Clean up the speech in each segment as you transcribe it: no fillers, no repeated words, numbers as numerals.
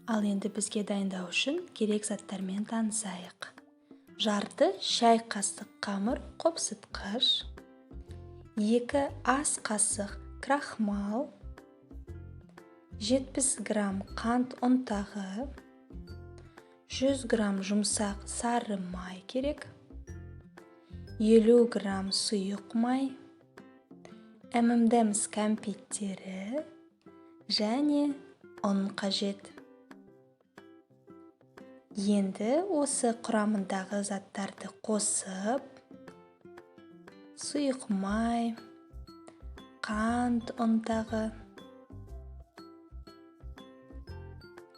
Ал енді бізге дайындау үшін керек заттармен танысайық. Жарты шай қасық қамыр қопсытқыш, 2 ас қасық крахмал, 70 грамм қант ұнтағы, 100 грамм жұмсақ сары май керек, 50 грамм сұйық май, M&M's кәмпиттері және ұн қажет. Енді осы құрамындағы заттарды қосып, сұйық май, қант ұнтағы,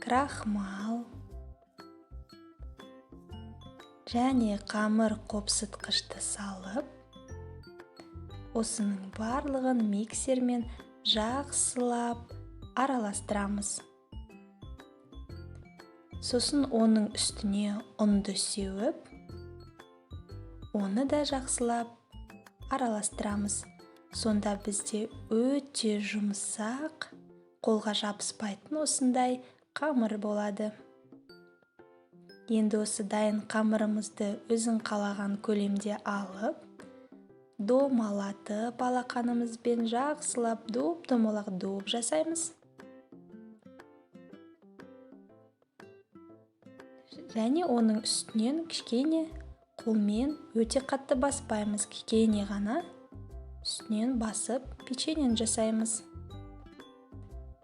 крахмал және қамыр қопсытқышты салып, осының барлығын миксермен жақсылап араластырамыз. Сосын оның үстіне ұнды сеуіп, оны да жақсылап араластырамыз. Сонда бізде өте жұмсақ, қолға жабыспайтын осындай қамыр болады. Енді осы дайын қамырымызды өзің қалаған көлемде алып, домалатып алақанымызбен жақсылап доп-домалақ доп жасаймыз. Және оның үстінен кішкене қолмен өте қатты баспаймыз, кішкене ғана үстінен басып печеньені жасаймыз.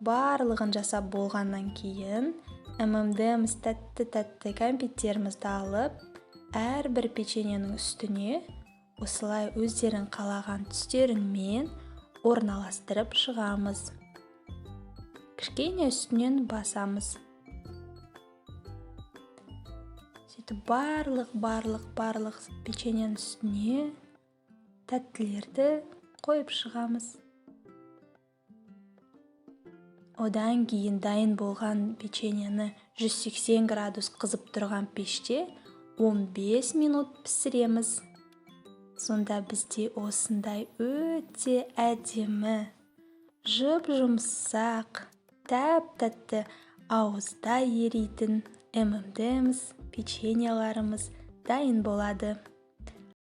Барлығын жасап болғаннан кейін M&M's тәтті кәмпиттерімізді алып, әрбір печеньенің үстіне осылай өздерің қалаған түстеріңмен орналастырып шығамыз. Кішкене үстінен басамыз. Сөйтіп барлық печеньенің үстіне тәттілерді қойып шығамыз. Одан кейін дайын болған печеньені 180 градус қызып тұрған пеште 15 минут пісіреміз. Сонда бізде осындай өте әдемі, жұп-жұмсақ, тәп-тәтті, ауызда еритін M&M's печеньеларымыз дайын болады.